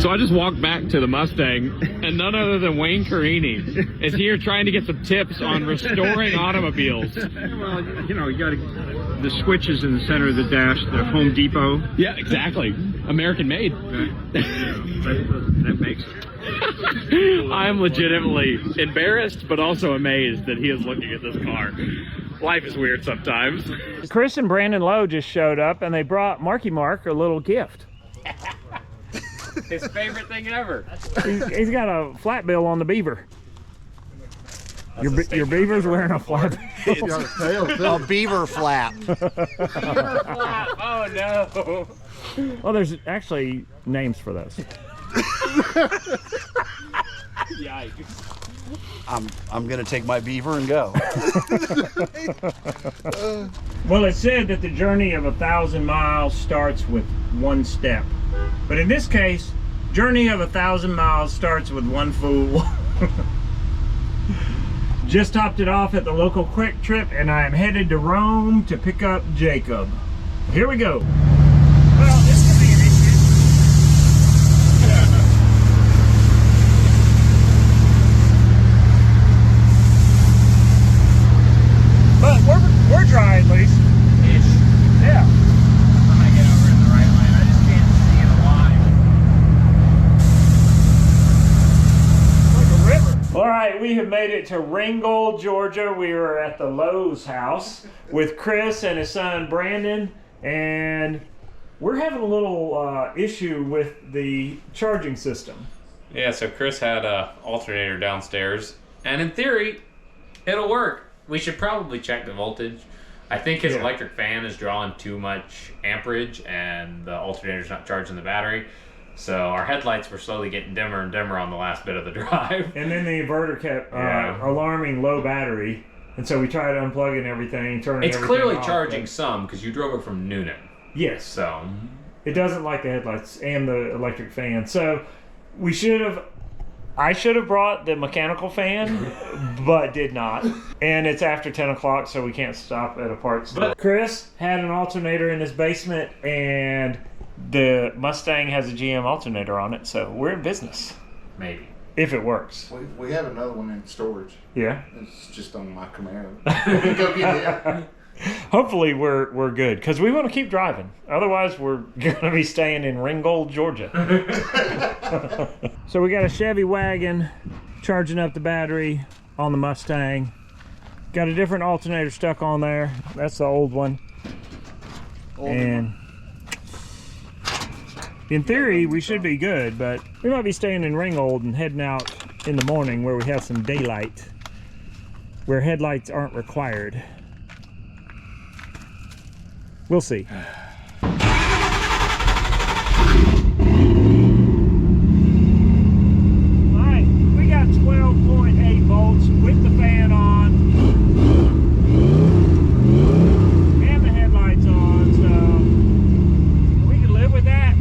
So I just walked back to the Mustang, and none other than Wayne Carini is here trying to get some tips on restoring automobiles. Well, you know, you got the switches in the center of the dash, the Home Depot. Yeah, exactly. American made. That makes it. I am legitimately embarrassed, but also amazed that he is looking at this car. Life is weird sometimes. Chris and Brandon Lowe just showed up, and they brought Marky Mark a little gift. His favorite thing ever. He's got a flat bill on the Beaver. Your Beaver's wearing a flat bill. A Beaver flap. Beaver flap. Oh no. Well, there's actually names for those. Yikes. I'm gonna take my Beaver and go. Well, it's said that the journey of 1,000 miles starts with one step. But in this case, journey of 1,000 miles starts with one fool. Just topped it off at the local Quick Trip, and I am headed to Rome to pick up Jacob. Here we go. Well, this could be an issue. But we're dry at least. Ish. Yeah. When I get over in the right lane, I just can't see the line. Like a river. All right, we have made it to Ringgold, Georgia. We are at the Lowe's house with Chris and his son Brandon, and we're having a little issue with the charging system. Yeah, so Chris had an alternator downstairs, and in theory, it'll work. We should probably check the voltage. I think his electric fan is drawing too much amperage, and the alternator's not charging the battery. So our headlights were slowly getting dimmer and dimmer on the last bit of the drive. And then the inverter kept alarming low battery, and so we tried unplugging everything, turning It's everything clearly off, charging but some, because you drove it from Noonan. yes, So it doesn't like the headlights and the electric fan. So I should have brought the mechanical fan, but did not. And it's after 10 o'clock, so we can't stop at a parts store. Chris had an alternator in his basement, and the Mustang has a GM alternator on it, so we're in business. maybe. If it works. We have another one in storage. Yeah. It's just on my Camaro. Go get it. Hopefully we're good, because we want to keep driving. Otherwise, we're going to be staying in Ringgold, Georgia. So we got a Chevy Wagon charging up the battery on the Mustang. Got a different alternator stuck on there. That's the old one. And in theory, we should be good, but we might be staying in Ringgold and heading out in the morning where we have some daylight, where headlights aren't required. We'll see. All right, we got 12.8 volts with the fan on and the headlights on, so we can live with that.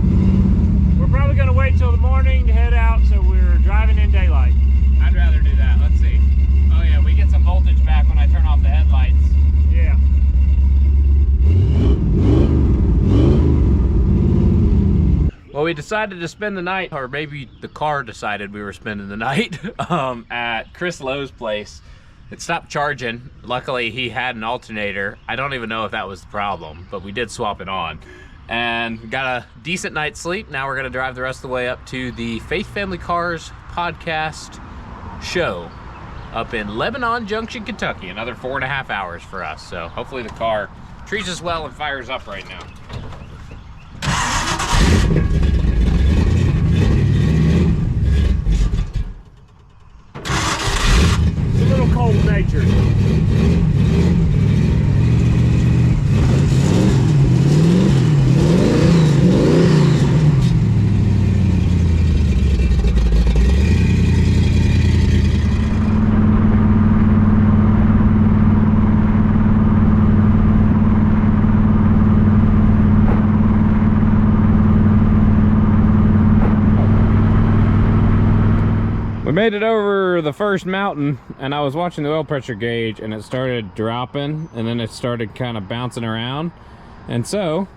We're probably going to wait till the morning to head out, so we're driving in daylight. I'd rather do that. Let's see. Oh yeah, we get some voltage back when I turn off the headlights. Yeah. Well, we decided to spend the night, or maybe the car decided we were spending the night, at Chris Lowe's place. It stopped charging. Luckily, he had an alternator. I don't even know if that was the problem, but we did swap it on. And got a decent night's sleep. Now we're going to drive the rest of the way up to the Faith Family Cars podcast show up in Lebanon Junction, Kentucky. Another 4.5 hours for us. So hopefully the car treats us well and fires up right now. It's a little cold-natured. We made it over the first mountain, and I was watching the oil pressure gauge, and it started dropping, and then it started kind of bouncing around, and so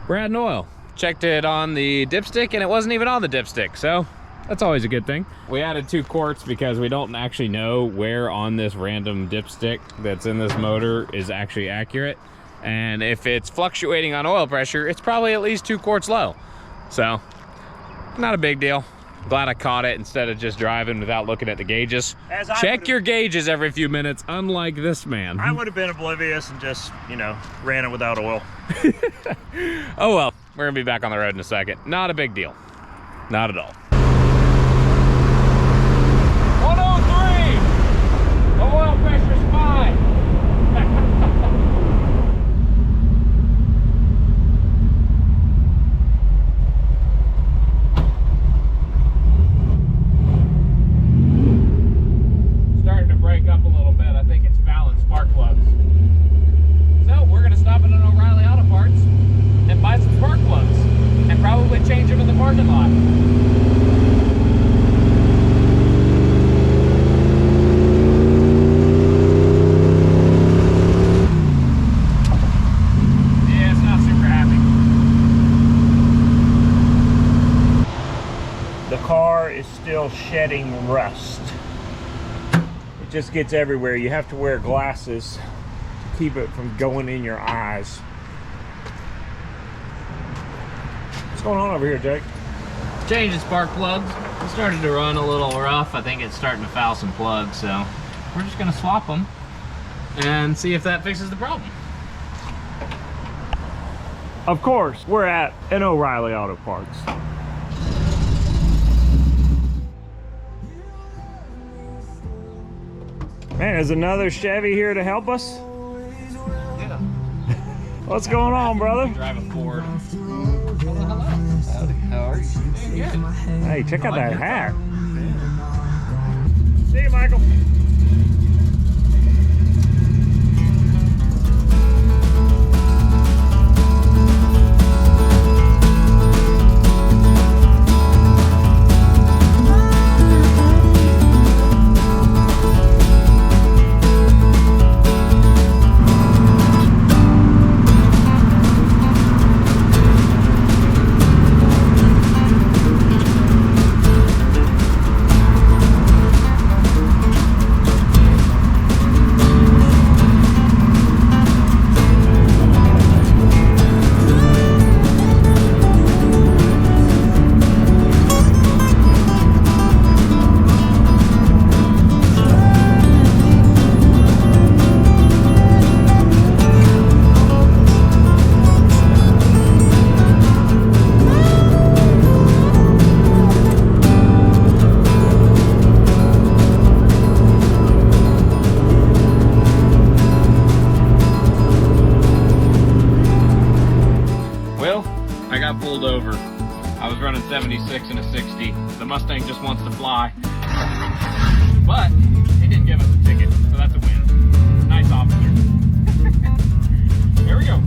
we're adding oil. checked it on the dipstick and it wasn't even on the dipstick, so that's always a good thing. We added 2 quarts because we don't actually know where on this random dipstick that's in this motor is actually accurate. And if it's fluctuating on oil pressure, it's probably at least 2 quarts low. So, not a big deal. Glad I caught it instead of just driving without looking at the gauges. Check your gauges every few minutes, unlike this man. I would have been oblivious and just, you know, ran it without oil. Oh well, we're gonna be back on the road in a second. Not a big deal. Not at all. 103! The oil pressure's fine. Starting to break up a little bit. I think it's balanced spark plugs. So we're gonna stop at an O'Reilly Auto Parts and buy some spark plugs and probably change them in the parking lot. Yeah, it's not super happy. The car is still shedding rust. It just gets everywhere. You have to wear glasses to keep it from going in your eyes. What's going on over here, Jake? Changing spark plugs. It started to run a little rough. I think it's starting to foul some plugs, so we're just gonna swap them and see if that fixes the problem. Of course, we're at an O'Reilly Auto Parts. Man, is another Chevy here to help us? Yeah. What's going on, brother? Drive a Ford. Howdy, how are you? Good. Hey, check out that hat. See you, Michael. I got pulled over. I was running 76 and a 60. The Mustang just wants to fly. But he didn't give us a ticket, so that's a win. Nice officer. Here we go.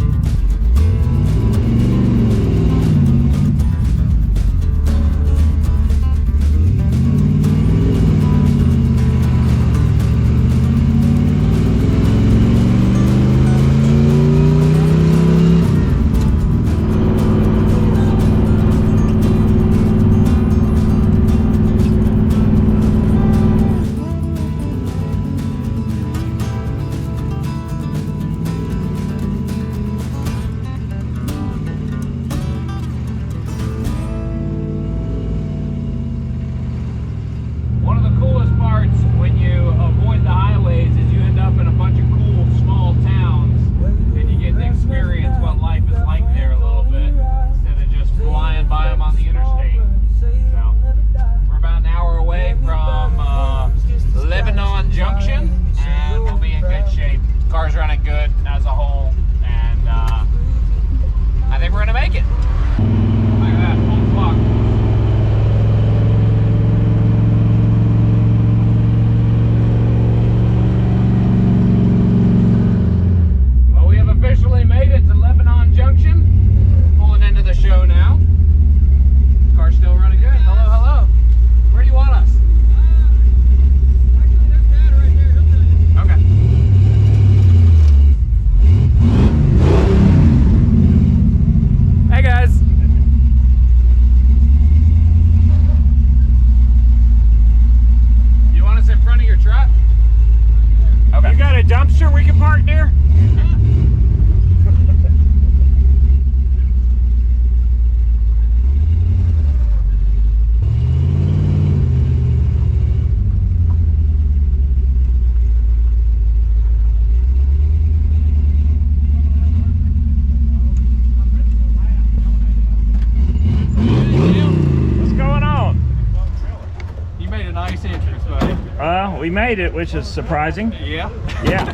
Well, we made it, which is surprising. Yeah. Yeah.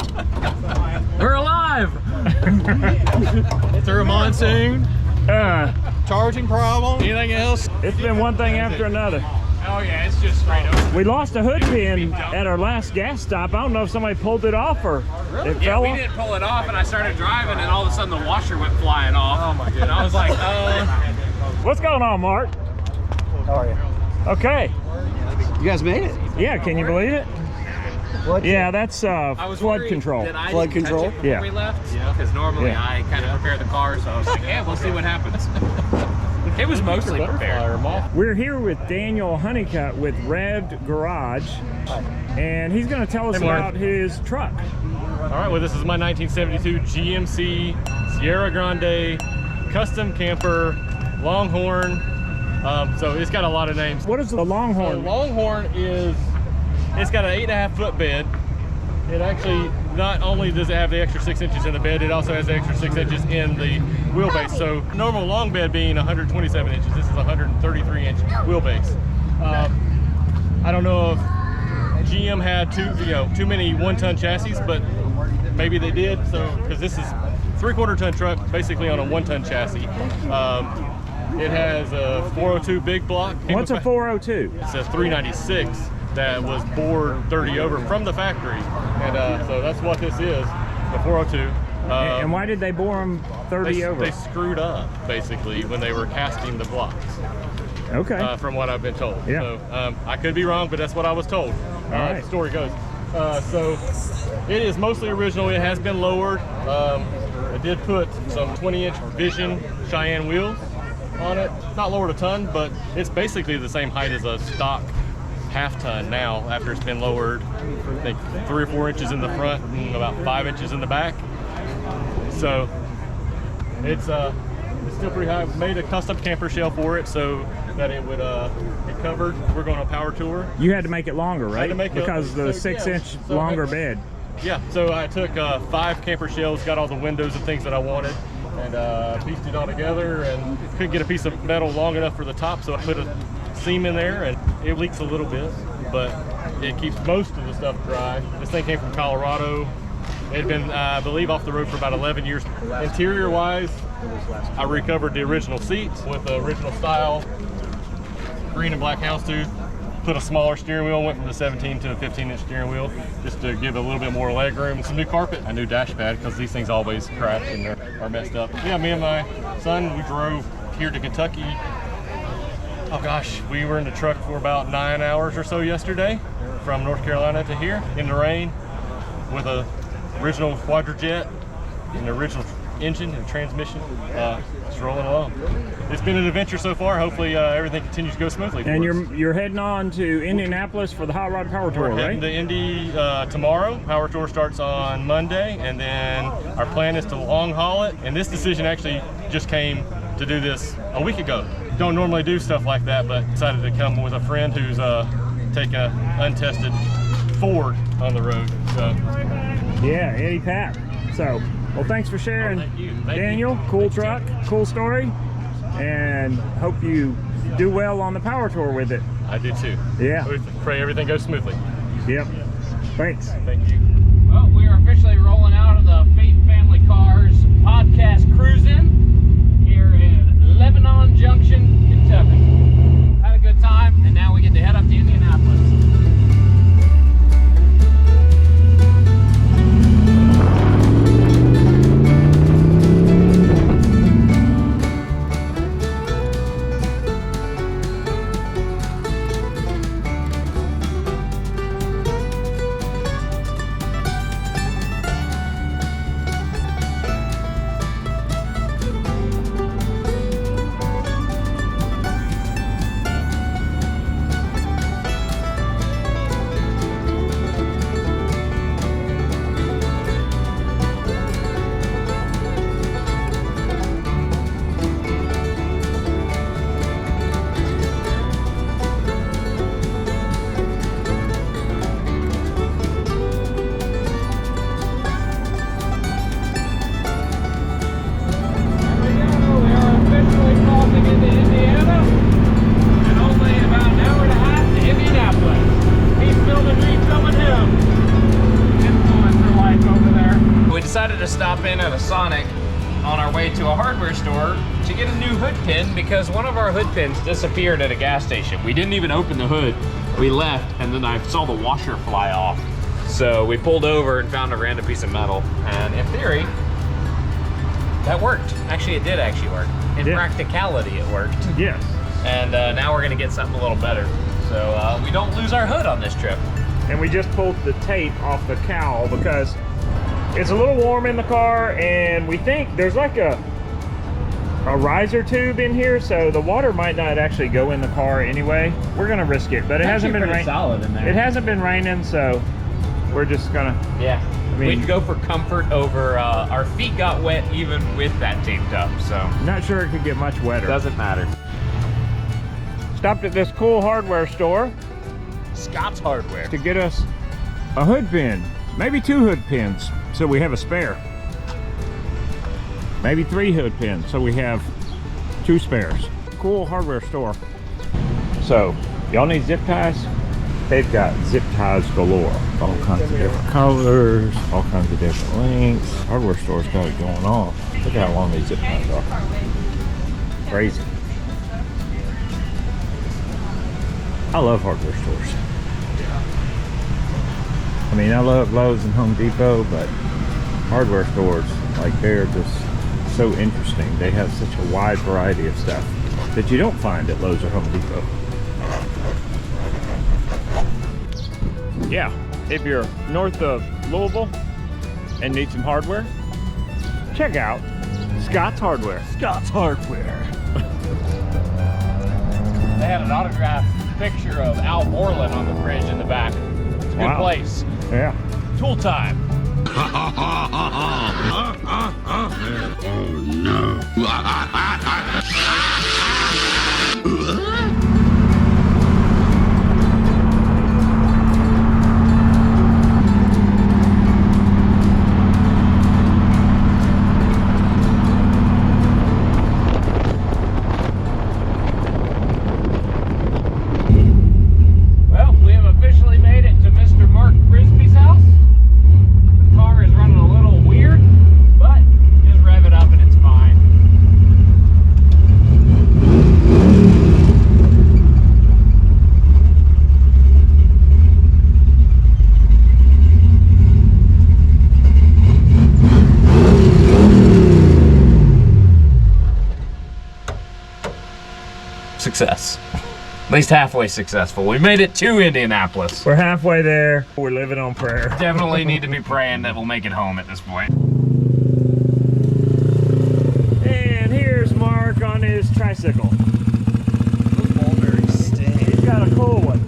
We're alive! Through a monsoon, Uh, charging problem, anything else? it's been one thing after another. Oh yeah, it's just straight over. We lost a hood pin at our last gas stop. I don't know if somebody pulled it off or it Yeah, fell we off. didn't pull it off, and I started driving, and all of a sudden the washer went flying off. Oh my goodness! And I was like, What's going on, Mark? How are you? Okay. You guys made it. Yeah, can you believe it? What? Yeah, that's I was flood worried control. that I Flood didn't touch control? it before Yeah. we left. Yeah. Because normally Yeah. I kind of prepare the car, so I was like, yeah, we'll see what happens. It was mostly prepared. We're here with Daniel Honeycutt with Rev'd Garage, and he's going to tell us about his truck. All right, well, this is my 1972 GMC Sierra Grande custom camper Longhorn. So it's got a lot of names. What is the The Longhorn? Longhorn it's got an 8.5-foot bed. It actually, not only does it have the extra 6 inches in the bed, it also has the extra 6 inches in the wheelbase. So normal long bed being 127 inches, this is 133-inch wheelbase. I don't know if GM had too many 1-ton chassis, but maybe they did. So because this is 3/4 ton truck, basically on a 1-ton chassis. It has a 402 big block. What's a 402? It's a 396 that was bored 30 over from the factory, and so that's what this is, the 402. And why did they bore them 30 over? They screwed up basically when they were casting the blocks. Okay. From what I've been told. Yeah. So I could be wrong, but that's what I was told. right. The story goes. So it is mostly original. It has been lowered. I did put some 20-inch Vision Cheyenne wheels on it. It's not lowered a ton, but it's basically the same height as a stock half-ton now after it's been lowered, I think 3 or 4 inches in the front and about 5 inches in the back. So it's still pretty high. Made a custom camper shell for it so that it would be covered. We're going on a power tour. You had to make it longer, Had right? to make it- Because the so, 6-inch so longer bed. Yeah, so I took 5 camper shells, got all the windows and things that I wanted, and pieced it all together, and couldn't get a piece of metal long enough for the top, so I put a seam in there, and it leaks a little bit, but it keeps most of the stuff dry. This thing came from Colorado. It had been, I believe, off the road for about 11 years. Interior-wise, I recovered the original seats with the original style, green and black houndstooth. Put a smaller steering wheel, went from the 17 to a 15-inch steering wheel, just to give it a little bit more leg room. Some new carpet, a new dash pad, because these things always crash and are messed up. Yeah, me and my son, we drove here to Kentucky. Oh gosh, we were in the truck for about 9 hours or so yesterday, from North Carolina to here, in the rain, with a original Quadrajet, an original engine and transmission. It's rolling along. It's been an adventure so far. Hopefully everything continues to go smoothly. And for us. you're heading on to Indianapolis for the Hot Rod Power Tour, We're heading right? to Indy tomorrow. Power Tour starts on Monday, and then our plan is to long haul it. And this decision actually just came to do this a week ago. Don't normally do stuff like that, but decided to come with a friend who's taking an untested Ford on the road. So, Yeah, Eddie Pat. So, well, thanks for sharing, thank you. Thank Daniel. you. Cool Thank you. truck, cool story, and hope you do well on the Power Tour with it. I do too. Yeah. We pray everything goes smoothly. Yep. Thanks. Thank you. Well, we are officially rolling out of the Fate Family Cars podcast cruising here in Lebanon Junction, Kentucky. Had a good time, and now we get to head up to Indianapolis. to stop in at a Sonic on our way to a hardware store to get a new hood pin because one of our hood pins disappeared at a gas station. We didn't even open the hood. We left and then I saw the washer fly off. So we pulled over and found a random piece of metal. And in theory, that worked. Actually, it did actually work. In practicality, it worked. Yes. And now we're gonna get something a little better. So we don't lose our hood on this trip. And we just pulled the tape off the cowl because it's a little warm in the car, and we think there's like a riser tube in here, so the water might not actually go in the car anyway. We're gonna risk it, but it hasn't been raining. Solid in there. It hasn't been raining, so we're just gonna. Yeah. I mean, we'd go for comfort over. Our feet got wet even with that taped up, so not sure it could get much wetter. doesn't matter. Stopped at this cool hardware store Scott's Hardware to get us a hood pin, maybe 2 hood pins, so we have a spare. Maybe 3 hood pins, so we have 2 spares. Cool hardware store. So, y'all need zip ties? They've got zip ties galore. All kinds of different colors, all kinds of different lengths. Hardware store's got it going on. Look at how long these zip ties are. Crazy. I love hardware stores. I mean, I love Lowe's and Home Depot, but hardware stores, like, they're just so interesting. They have such a wide variety of stuff that you don't find at Lowe's or Home Depot. Yeah, if you're north of Louisville and need some hardware, check out Scott's Hardware. Scott's Hardware. They had an autographed picture of Al Borland on the fridge in the back. It's a good place. Yeah. Tool time. Oh no. Well, we have officially made it to Mr. Mark Frisbee's house. The car is running a little weird, but just rev it up and it's fine. Success. At least halfway successful. We made it to Indianapolis. We're halfway there. We're living on prayer. Definitely need to be praying that we'll make it home at this point. And here's Mark on his tricycle. He's got a cool one.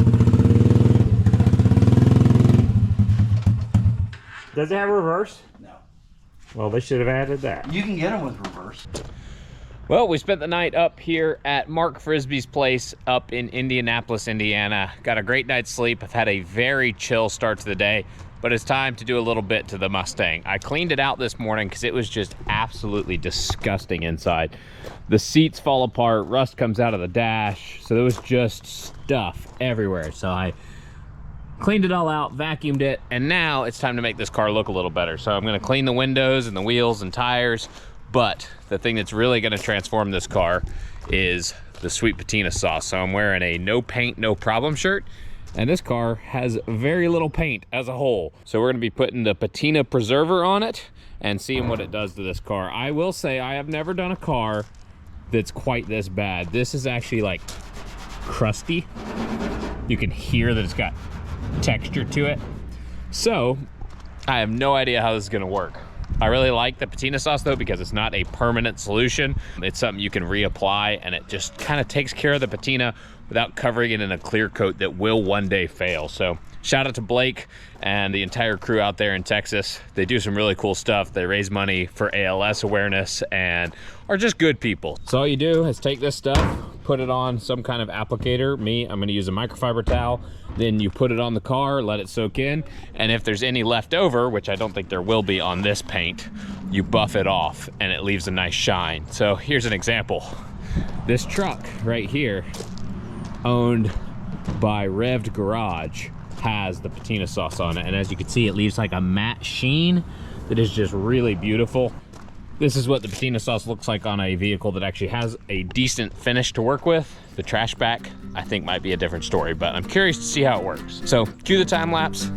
Does it have reverse? No. Well, they should have added that. You can get them with reverse. Well, we spent the night up here at Mark Frisbee's place up in Indianapolis, Indiana. Got a great night's sleep. I've had a very chill start to the day, but it's time to do a little bit to the Mustang. I cleaned it out this morning because it was just absolutely disgusting inside. The seats fall apart, rust comes out of the dash, so there was just stuff everywhere. So I cleaned it all out, vacuumed it, and now it's time to make this car look a little better. So I'm gonna clean the windows and the wheels and tires, but the thing that's really gonna transform this car is the sweet patina sauce. So I'm wearing a no paint, no problem shirt, and this car has very little paint as a whole. So we're gonna be putting the patina preserver on it and seeing what it does to this car. I will say I have never done a car that's quite this bad. This is actually like crusty. You can hear that it's got texture to it. So I have no idea how this is gonna work. I really like the patina sauce though because it's not a permanent solution. It's something you can reapply and it just kind of takes care of the patina without covering it in a clear coat that will one day fail. So shout out to Blake and the entire crew out there in Texas. They do some really cool stuff. They raise money for ALS awareness and are just good people. So all you do is take this stuff, put it on some kind of applicator. I'm gonna use a microfiber towel. Then you put it on the car, let it soak in. And if there's any left over, which I don't think there will be on this paint, you buff it off and it leaves a nice shine. So here's an example. This truck right here, owned by Rev'd Garage, has the patina sauce on it. And as you can see, it leaves like a matte sheen that is just really beautiful. This is what the patina sauce looks like on a vehicle that actually has a decent finish to work with. The Trashback, I think, might be a different story, but I'm curious to see how it works. So cue the time lapse.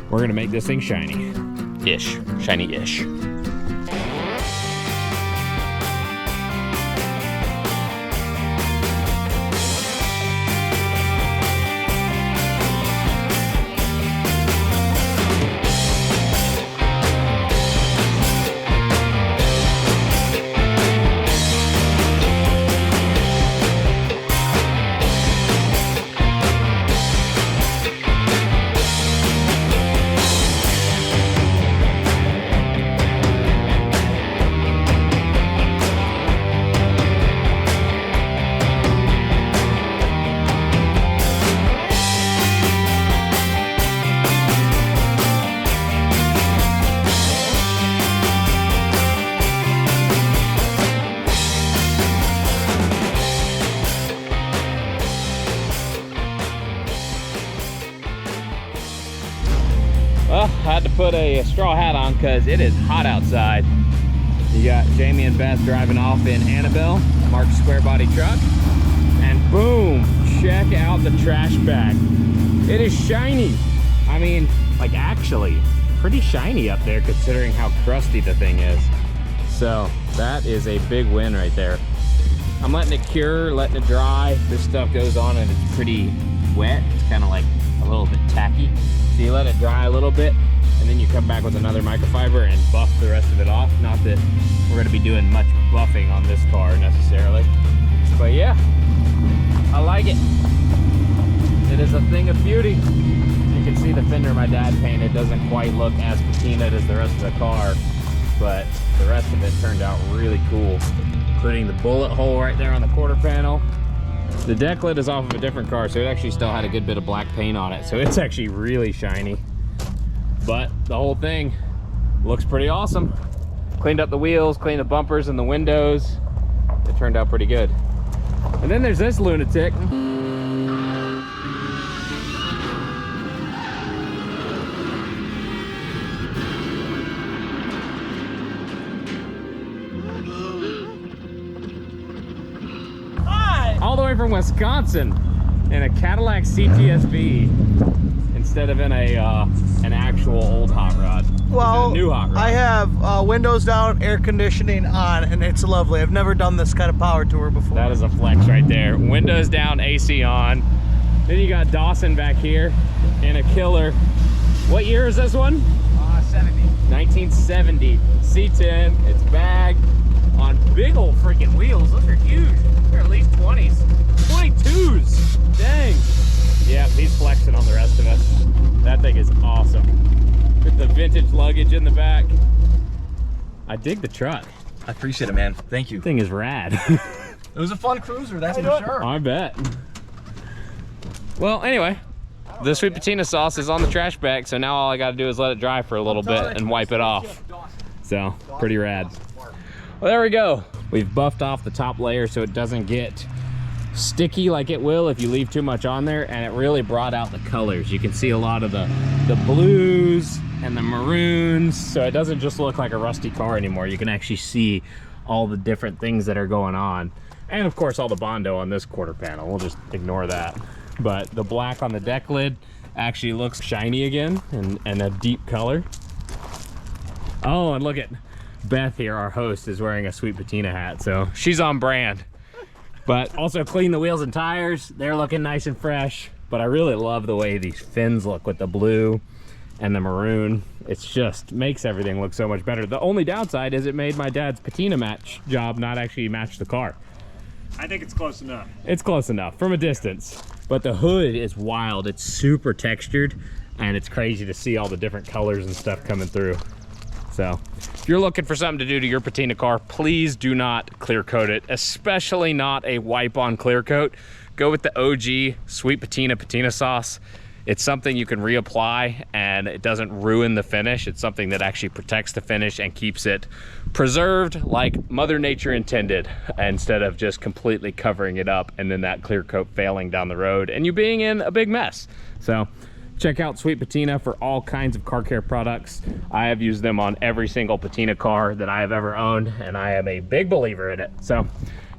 We're gonna make this thing shiny-ish, shiny-ish. Well, I had to put a straw hat on because it is hot outside. You got Jamie and Beth driving off in Annabelle, Mark's square body truck. And boom, check out the Trashback. It is shiny. I mean, like actually pretty shiny up there considering how crusty the thing is. So that is a big win right there. I'm letting it cure, letting it dry. This stuff goes on and it's pretty wet. It's kind of like a little bit tacky. So you let it dry a little bit and then you come back with another microfiber and buff the rest of it off. Not that we're gonna be doing much buffing on this car necessarily. But yeah, I like it. It is a thing of beauty. You can see the fender my dad painted doesn't quite look as patinaed as the rest of the car, but the rest of it turned out really cool, including the bullet hole right there on the quarter panel. The deck lid is off of a different car, so it actually still had a good bit of black paint on it, so it's actually really shiny. But the whole thing looks pretty awesome. Cleaned up the wheels, cleaned the bumpers and the windows. It turned out pretty good. And then there's this lunatic. All the way from Wisconsin in a Cadillac CTSV instead of in a an actual old hot rod. Well, a new hot rod. I have windows down, air conditioning on, and it's lovely. I've never done this kind of power tour before. That is a flex right there. Windows down, AC on. Then you got Dawson back here in a killer. What year is this one? 70. 1970. C10. It's bagged on big old freaking wheels. Those are huge. They're at least 20s. 22s. Dang. Yeah, he's flexing on the rest of us. That thing is awesome. With the vintage luggage in the back. I dig the truck. I appreciate it, man. Thank you. Thing is rad. It was a fun cruiser, that's for sure. I bet. Well, anyway, the sweet patina sauce is on the Trashback, so now all I gotta do is let it dry for a little bit and wipe it off. So, pretty rad. Well, there we go. We've buffed off the top layer so it doesn't get sticky like it will if you leave too much on there, and it really brought out the colors. You can see a lot of the blues and the maroons, so it doesn't just look like a rusty car anymore. You can actually see all the different things that are going on. And of course all the Bondo on this quarter panel. We'll just ignore that. But the black on the deck lid actually looks shiny again and a deep color. Oh, and look at Beth here, our host, is wearing a sweet patina hat, so she's on brand. But also clean the wheels and tires. They're looking nice and fresh. But I really love the way these fins look with the blue and the maroon. It's just makes everything look so much better. The only downside is it made my dad's patina match job not actually match the car. I think it's close enough. It's close enough from a distance. But the hood is wild. It's super textured and it's crazy to see all the different colors and stuff coming through. So if you're looking for something to do to your patina car, please do not clear coat it, especially not a wipe on clear coat. Go with the OG sweet patina sauce. It's something you can reapply and it doesn't ruin the finish. It's something that actually protects the finish and keeps it preserved like Mother Nature intended, instead of just completely covering it up and then that clear coat failing down the road and you being in a big mess. So Check out Sweet Patina for all kinds of car care products. I have used them on every single Patina car that I have ever owned, and I am a big believer in it. So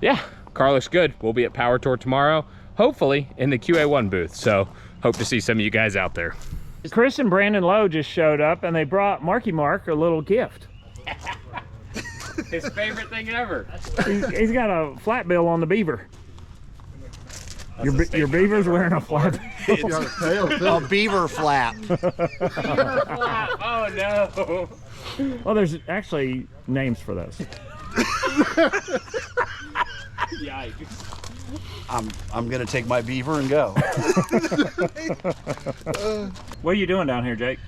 yeah, car looks good. We'll be at Power Tour tomorrow, hopefully in the QA1 booth. So hope to see some of you guys out there. Chris and Brandon Lowe just showed up and they brought Marky Mark a little gift. His favorite thing ever. He's got a flat bill on the Beaver. Your Beaver's wearing a flat bill. A beaver flap. Beaver flap. Oh no. Well, there's actually names for those. Yikes. I'm gonna take my Beaver and go. What are you doing down here, Jake?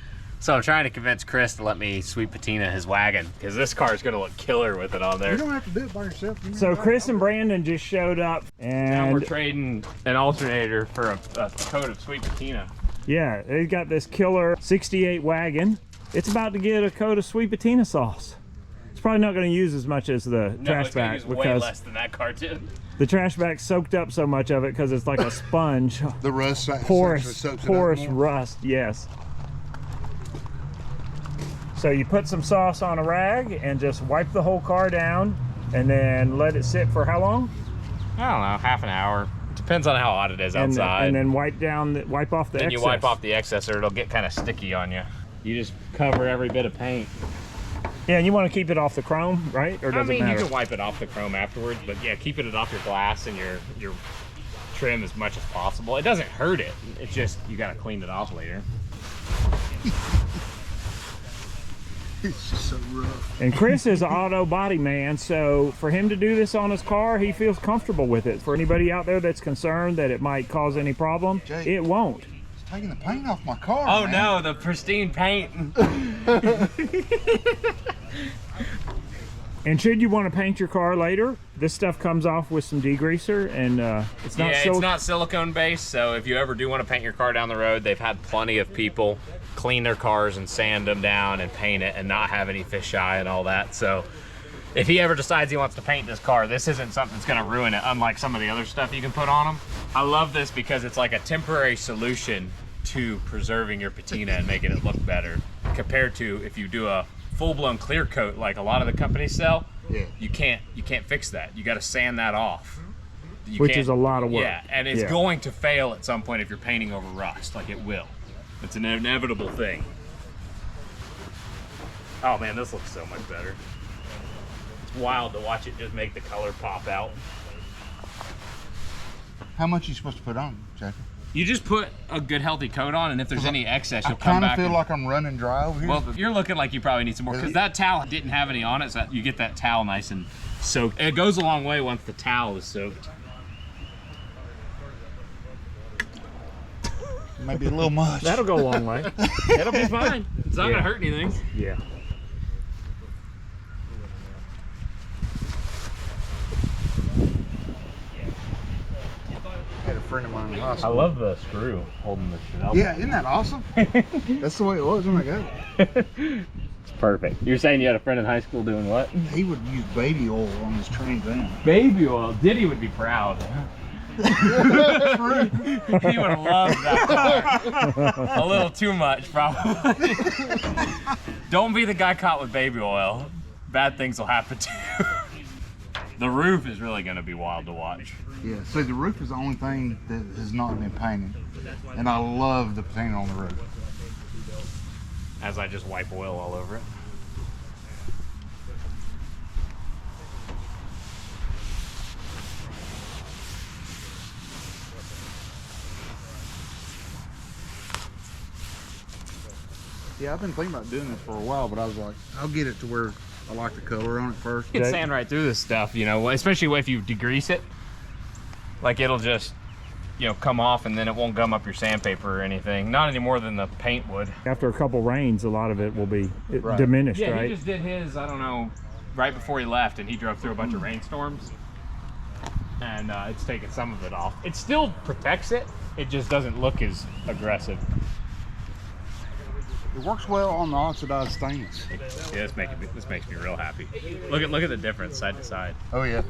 So I'm trying to convince Chris to let me Sweet Patina his wagon, because this car is going to look killer with it on there. You don't have to do it by yourself. So Chris and Brandon just showed up, Now we're and trading an alternator for a coat of Sweet Patina. yeah, they got this killer 68 wagon. It's about to get a coat of Sweet Patina sauce. It's probably not going to use as much as the No, it's going to Trashback use way because less than that car did. the Trashback soaked up so much of it because it's like a sponge. The rust Porous rust, yes. So you put some sauce on a rag and just wipe the whole car down and then let it sit for how long? I don't know, half an hour. Depends on how hot it is outside. And then wipe off the then excess. you wipe off the excess or it'll get kind of sticky on you. You just cover every bit of paint. Yeah, and you want to keep it off the chrome, right? Or does it matter? You can wipe it off the chrome afterwards, but yeah, keeping it off your glass and your trim as much as possible. It doesn't hurt it. It's just, you got to clean it off later. It's just so rough. And Chris is an auto body man, so for him to do this on his car, he feels comfortable with it. For anybody out there that's concerned that it might cause any problem, Jake. it won't. It's taking the paint off my car. Oh man. no, the pristine paint. And should you want to paint your car later, this stuff comes off with some degreaser, and it's not it's not silicone based, so if you ever do want to paint your car down the road, they've had plenty of people clean their cars and sand them down and paint it and not have any fisheye and all that. So if he ever decides he wants to paint this car, this isn't something that's going to ruin it, unlike some of the other stuff you can put on them. I love this because it's like a temporary solution to preserving your patina and making it look better, compared to if you do a full-blown clear coat like a lot of the companies sell. Yeah. You can't fix that. You got to sand that off. Which is a lot of work. Yeah, and it's going to fail at some point if you're painting over rust. Like, it will. It's an inevitable thing. Oh man, this looks so much better. It's wild to watch it just make the color pop out. How much are you supposed to put on, Jackie? You just put a good healthy coat on, and if there's any excess, you'll come I back. kind of feel like I'm running dry over here. Well, you're looking like you probably need some more, because that towel didn't have any on it, so you get that towel nice and soaked. It goes a long way once the towel is soaked. Maybe a little much. That'll go a long way. It'll be fine. It's not gonna hurt anything. Yeah. I had a friend of mine in the hospital. I love the screw holding the Chevelle. Yeah, isn't that awesome? That's the way it was when I got it. It's perfect. You're saying you had a friend in high school doing what? He would use baby oil on his Trans Am. Baby oil. Diddy would be proud. He would have loved that car. A little too much, probably. Don't be the guy caught with baby oil. Bad things will happen to you. The roof is really going to be wild to watch. Yeah, so the roof is the only thing that has not been painted. And I love the paint on the roof. As I just wipe oil all over it. Yeah, I've been thinking about doing this for a while, but I was like, I'll get it to where I like the color on it first. You can sand right through this stuff, you know, especially if you degrease it. Like, it'll just, you know, come off and then it won't gum up your sandpaper or anything. Not any more than the paint would. After a couple rains, a lot of it will be diminished, yeah, right? he just did his, I don't know, right before he left, and he drove through a bunch of rainstorms. And it's taken some of it off. It still protects it. It just doesn't look as aggressive. It works well on the oxidized stains. Yeah, this makes me real happy. Look at the difference side to side. Oh yeah.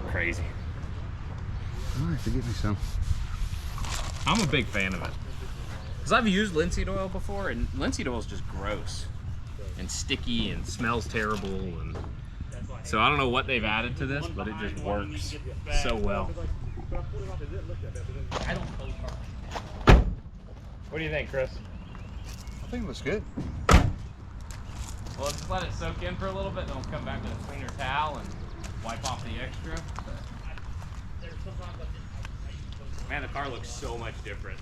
Crazy. I'll have to get me some. I'm a big fan of it. Because I've used linseed oil before, and linseed oil is just gross and sticky and smells terrible. And so I don't know what they've added to this, but it just works so well. What do you think, Chris? I think it looks good. Well, let's let it soak in for a little bit, then we'll come back with a cleaner towel and wipe off the extra. Man, the car looks so much different.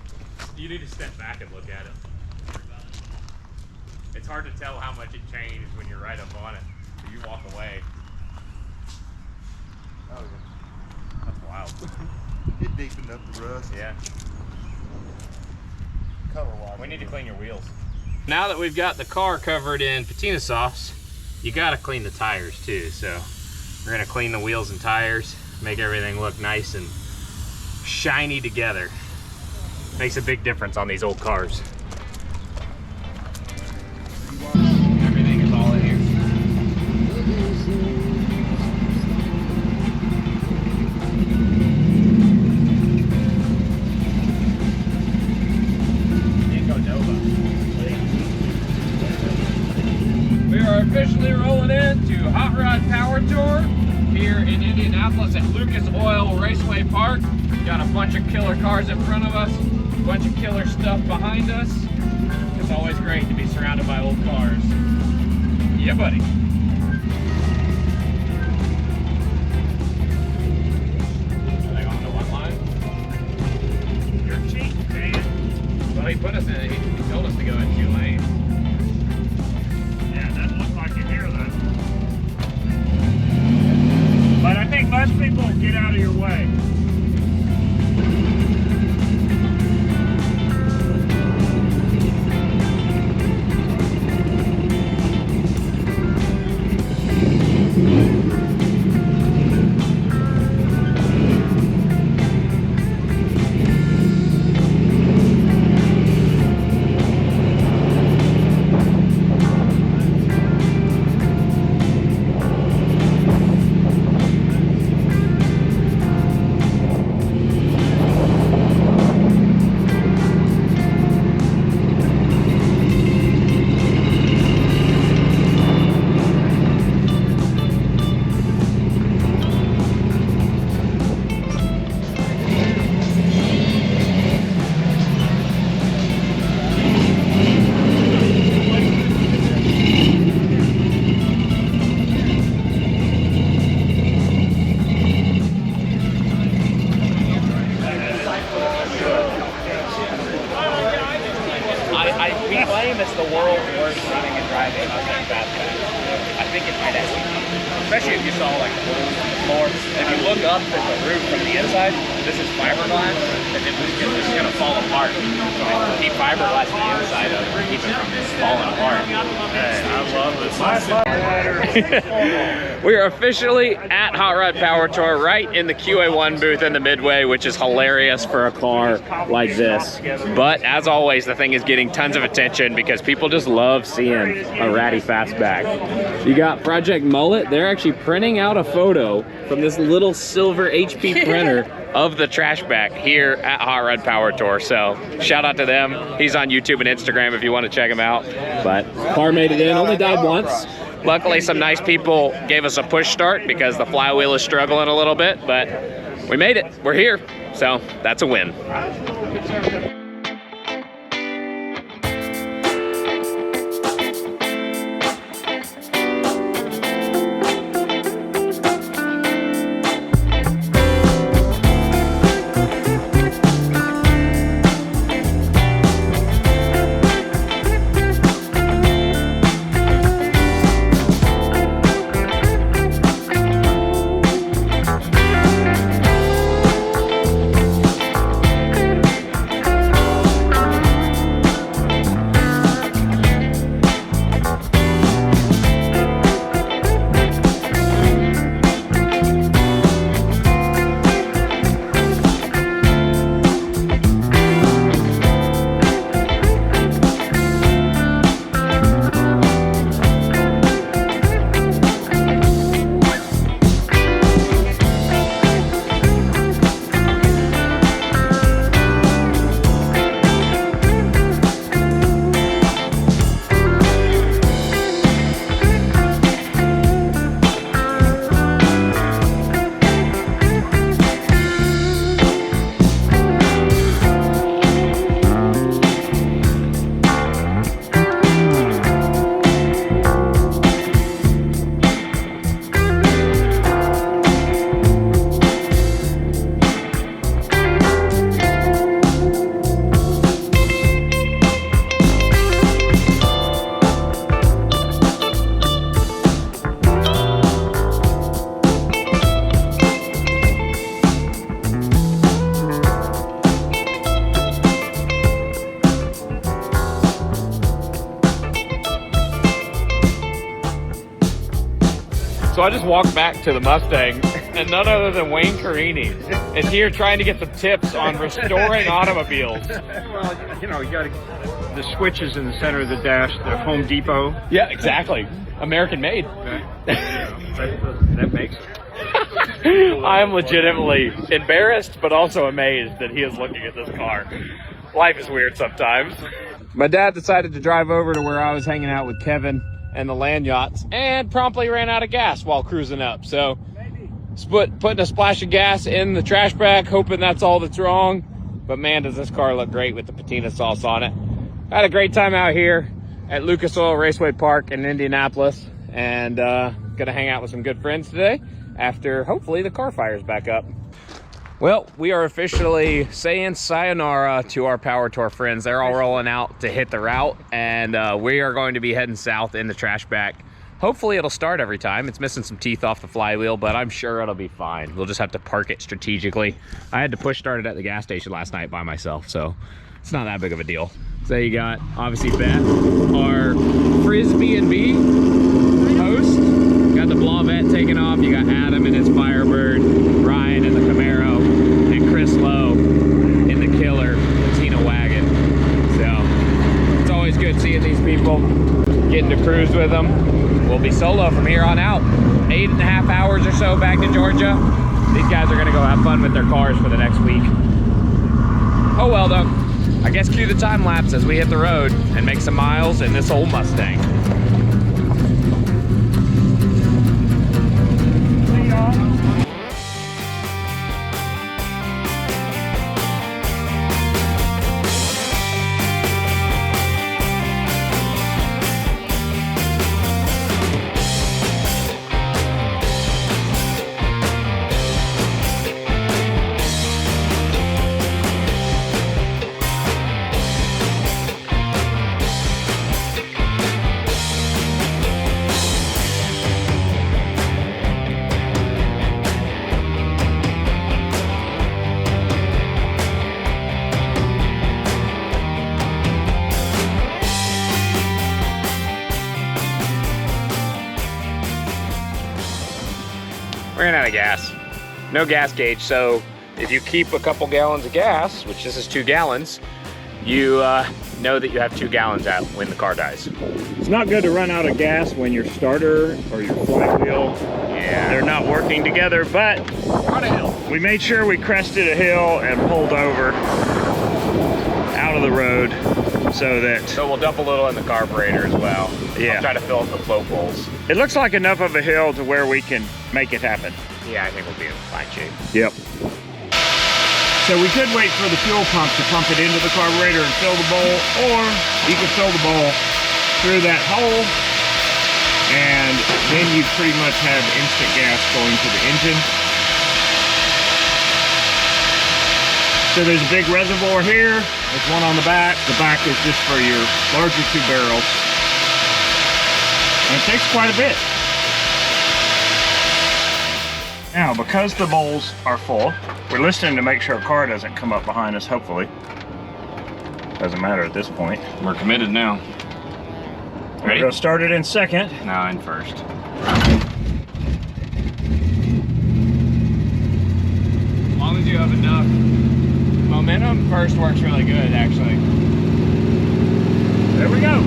You need to step back and look at it. It's hard to tell how much it changed when you're right up on it. So you walk away. Oh, yeah. That's wild. It deepened up the rust. Yeah. Color-wise. We need to clean your wheels. Now that we've got the car covered in patina sauce, you gotta clean the tires too. So we're gonna clean the wheels and tires, make everything look nice and shiny together. Makes a big difference on these old cars. Everything is all in here. We are officially rolling into Hot Rod Power Tour here in Indianapolis at Lucas Oil Raceway Park. Got a bunch of killer cars in front of us, a bunch of killer stuff behind us. It's always great to be surrounded by old cars. Yeah, buddy. Are they on the one line? You're cheating, man. Well, he put us in, he told us to go in 2 lanes. Yeah, it doesn't look like you're here though. But I think most people get out of your way. We claim it's the world's worst running and driving Mustang Fastback. I think it might actually be. Especially if you saw like the wheels on the floor. If you look up at the roof from the inside, this is fiberglass, and it's just gonna fall apart. So keep fiberglass the inside of it to keep it from falling apart. Hey, I love this. We are officially at Hot Rod Power Tour, right in the QA1 booth in the Midway, which is hilarious for a car like this. But as always, the thing is getting tons of attention because people just love seeing a ratty fastback. You got Project Mullet. They're actually printing out a photo from this little silver HP printer of the Trashback here at Hot Rod Power Tour. So shout out to them. He's on YouTube and Instagram if you want to check him out. But car made it in, only died once. Luckily, some nice people gave us a push start because the flywheel is struggling a little bit, but we made it. We're here, so that's a win. So I just walked back to the Mustang, and none other than Wayne Carini is here trying to get some tips on restoring automobiles. Well, you know, you got the switches in the center of the dash, the Home Depot. Yeah, exactly. American made. That makes it. I am legitimately embarrassed, but also amazed that he is looking at this car. Life is weird sometimes. My dad decided to drive over to where I was hanging out with Kevin and the land yachts, and promptly ran out of gas while cruising up. So, putting a splash of gas in the trash bag, hoping that's all that's wrong. But man, does this car look great with the patina sauce on it. I had a great time out here at Lucas Oil Raceway Park in Indianapolis, and gonna hang out with some good friends today after hopefully the car fires back up. Well, we are officially saying sayonara to our Power Tour friends. They're all rolling out to hit the route, and we are going to be heading south in the Trashback. Hopefully it'll start every time. It's missing some teeth off the flywheel, but I'm sure it'll be fine. We'll just have to park it strategically. I had to push start it at the gas station last night by myself, so it's not that big of a deal. So you got, obviously, Beth, our Friz B B host. Got the Blavette taking off. You got Adam in his Firebird, Ryan in the Camaro, and Chris Lowe in the killer Patina Wagon. So it's always good seeing these people, getting to cruise with them. We'll be solo from here on out. 8.5 hours or so back to Georgia. These guys are gonna go have fun with their cars for the next week. Oh well though. I guess cue the time lapse as we hit the road and make some miles in this old Mustang. Ran out of gas. No gas gauge, so if you keep a couple gallons of gas, which this is 2 gallons, you know that you have 2 gallons out when the car dies. It's not good to run out of gas when your starter or your flywheel, they're not working together, but On a hill. we made sure we crested a hill and pulled over out of the road so we'll dump a little in the carburetor as well. Yeah. I'll try to fill up the float bowls. it looks like enough of a hill to where we can make it happen. Yeah, I think we'll be in fine shape. Yep. So we could wait for the fuel pump to pump it into the carburetor and fill the bowl, or you could fill the bowl through that hole, and then you pretty much have instant gas going to the engine. So there's a big reservoir here. There's one on the back. The back is just for your larger 2 barrels. And it takes quite a bit. Now, because the bowls are full, we're listening to make sure a car doesn't come up behind us, hopefully. Doesn't matter at this point. We're committed now. We're gonna start it in second. No, in first. As long as you have enough momentum, first works really good, actually. There we go.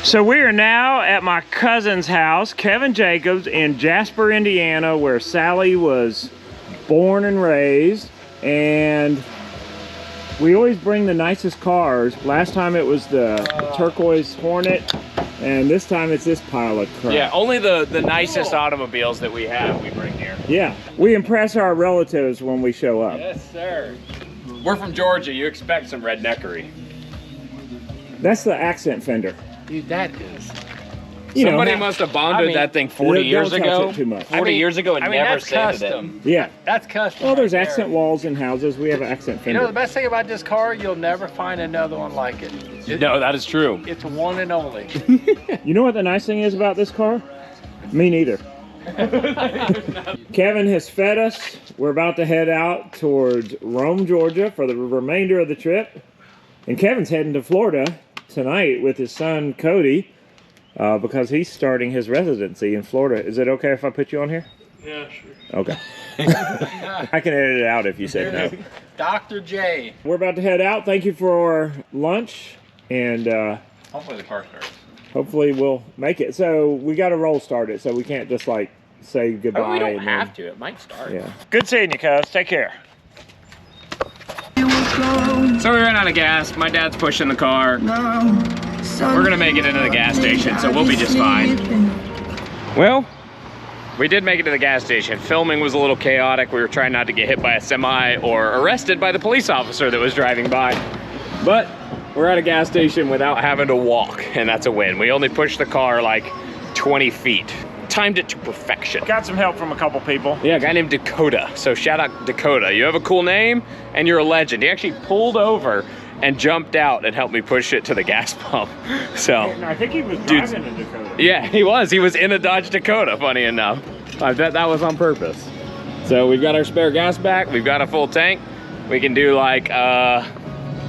So we are now at my cousin's house, Kevin Jacobs, in Jasper, Indiana, where Sally was born and raised. And we always bring the nicest cars. Last time it was the turquoise Hornet, and this time it's this pile of crap. Yeah, only the nicest automobiles that we have we bring here. Yeah, we impress our relatives when we show up. Yes, sir. We're from Georgia. You expect some redneckery. That's the accent fender. Dude, that is. Somebody must have bonded that thing 40 years don't touch ago. it too much. 40 years ago and never that's sanded custom. Yeah. That's custom. Well, there's right accent there. walls in houses. We have an accent You fender. know the best thing about this car, you'll never find another one like it. No, that is true. It's one and only. You know what the nice thing is about this car? Me neither. Kevin has fed us. We're about to head out towards Rome, Georgia for the remainder of the trip. And Kevin's heading to Florida tonight with his son, Cody, because he's starting his residency in Florida. Is it okay if I put you on here? Yeah, sure. Okay. I can edit it out if you say no. Dr. J. We're about to head out. Thank you for lunch, and Hopefully the car starts. hopefully we'll make it. So we got to roll start it, so we can't just like say goodbye. Oh, we don't and have to. It might start. Yeah. Good seeing you, cuz. Take care. So we ran out of gas. My dad's pushing the car. We're gonna make it into the gas station, so we'll be just fine. Well, we did make it to the gas station. Filming was a little chaotic. We were trying not to get hit by a semi or arrested by the police officer that was driving by. But we're at a gas station without having to walk, and that's a win. We only pushed the car like 20 feet. Timed it to perfection. Got some help from a couple people. Yeah, a guy named Dakota. So shout out Dakota. You have a cool name and you're a legend. He actually pulled over and jumped out and helped me push it to the gas pump. So I think he was driving a Dakota. yeah, he was. He was in a Dodge Dakota, funny enough. I bet that was on purpose. So we've got our spare gas back. We've got a full tank. We can do like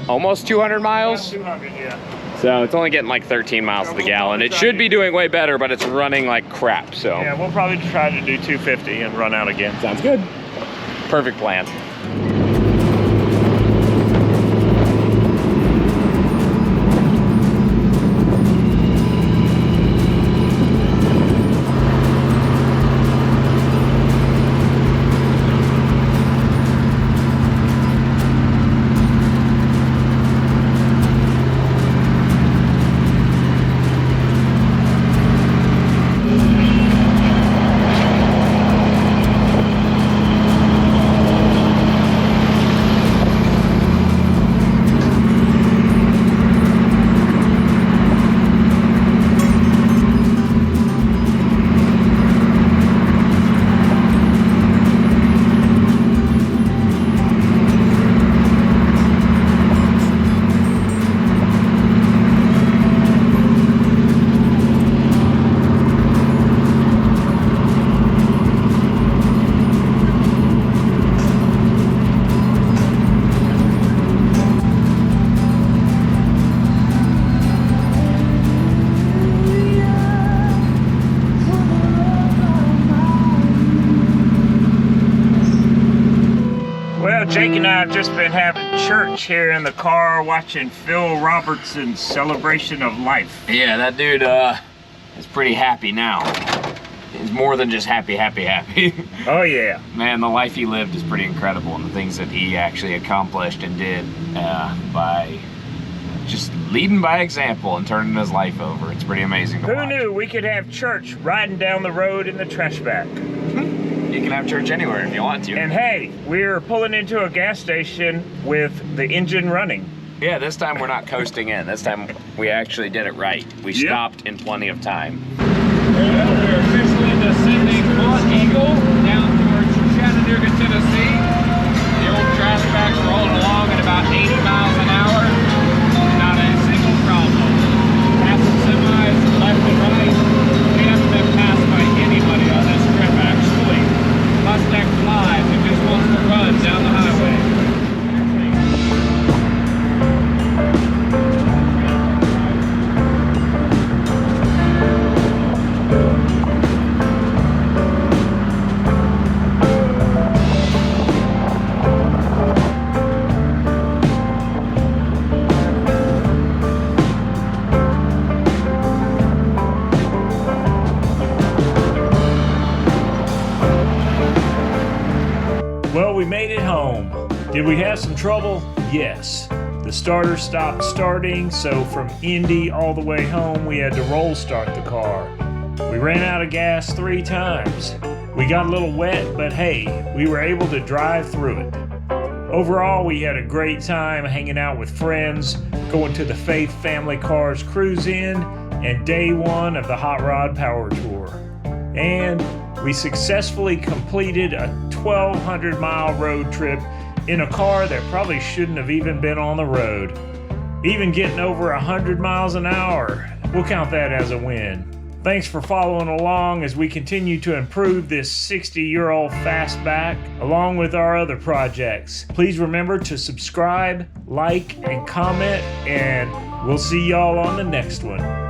almost 200 miles. 200, yeah. So it's only getting like 13 miles to the gallon. It should be doing way better, but it's running like crap, so. Yeah, we'll probably try to do 250 and run out again. Sounds good. Perfect plan. Jake and I have just been having church here in the car watching Phil Robertson's celebration of life. Yeah, that dude is pretty happy now. He's more than just happy. Oh yeah. Man, the life he lived is pretty incredible, and the things that he actually accomplished and did by just leading by example and turning his life over. It's pretty amazing to Who watch. knew we could have church riding down the road in the Trashback? You can have church anywhere if you want to. And hey, we're pulling into a gas station with the engine running. Yeah, this time we're not coasting in. This time we actually did it right. We stopped in plenty of time. Well, we're officially descending Mont Eagle down towards Chattanooga, Tennessee. The old Trashback's rolling along at about 80 miles an hour. Not a single problem. Passing semis left and right. We haven't been passed by anybody on this trip, actually. Mustang flies and just wants to run down the highway. Well, we made it home. Did we have some trouble? Yes. The starter stopped starting, so from Indy all the way home, we had to roll start the car. We ran out of gas 3 times. We got a little wet, but hey, we were able to drive through it. Overall, we had a great time hanging out with friends, going to the Faith Family Cars Cruise-In, and day 1 of the Hot Rod Power Tour. And we successfully completed a 1,200-mile road trip in a car that probably shouldn't have even been on the road. Even getting over 100 miles an hour, we'll count that as a win. Thanks for following along as we continue to improve this 60-year-old Fastback along with our other projects. Please remember to subscribe, like, and comment, and we'll see y'all on the next one.